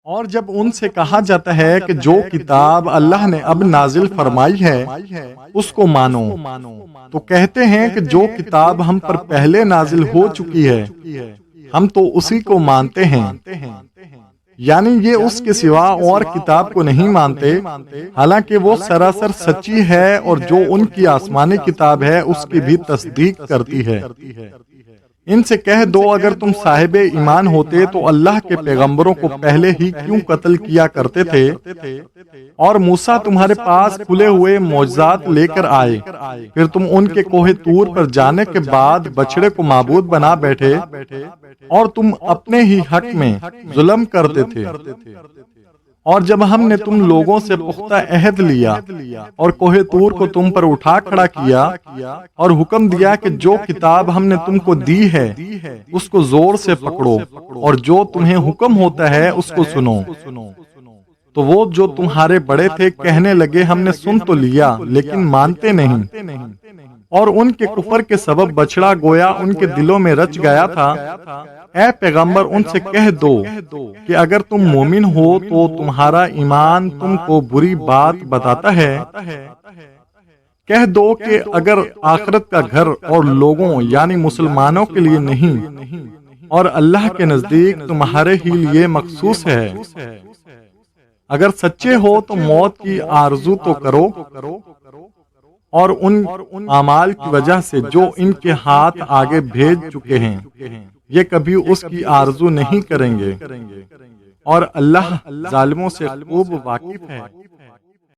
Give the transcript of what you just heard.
اور جب ان سے کہا جاتا ہے کہ جو کتاب اللہ نے اب نازل فرمائی ہے اس کو مانو، تو کہتے ہیں کہ جو کتاب ہم پر پہلے نازل ہو چکی ہے ہم تو اسی کو مانتے ہیں، یعنی یہ اس کے سوا اور کتاب کو نہیں مانتے، حالانکہ وہ سراسر سچی ہے اور جو ان کی آسمانی کتاب ہے اس کی بھی تصدیق کرتی ہے۔ ان سے کہہ دو اگر تم صاحب ایمان ہوتے تو اللہ کے پیغمبروں کو پہلے ہی کیوں قتل کیا کرتے تھے، اور موسیٰ تمہارے پاس کھلے ہوئے معجزات لے کر آئے، پھر تم ان کے کوہ طور پر جانے کے بعد بچڑے کو معبود بنا بیٹھے اور تم اپنے ہی حق میں ظلم کرتے تھے۔ اور جب ہم نے تم لوگوں سے پختہ عہد لیا اور کوہ طور کو تم پر اٹھا کھڑا کیا اور حکم دیا کہ جو کتاب ہم نے تم کو دی ہے اس کو زور سے پکڑو اور جو تمہیں حکم ہوتا ہے اس کو سنو، تو وہ جو تمہارے بڑے تھے کہنے لگے ہم نے سن تو لیا لیکن مانتے نہیں، اور ان کے کفر کے سبب بچڑا گویا ان کے دلوں میں رچ گیا تھا۔ اے پیغمبر ان سے کہہ دو کہ اگر تم مومن ہو تو تمہارا ایمان تم کو بری بات بتاتا ہے، کہہ دو کہ اگر آخرت کا گھر اور لوگوں یعنی مسلمانوں کے لیے نہیں اور اللہ کے نزدیک تمہارے ہی لیے مخصوص ہے، اگر سچے ہو تو موت کی آرزو تو کرو، اور ان اعمال کی وجہ سے جو ان کے ہاتھ آگے بھیج چکے ہیں یہ کبھی اس کی آرزو نہیں کریں گے، اور اللہ ظالموں سے خوب واقف ہے۔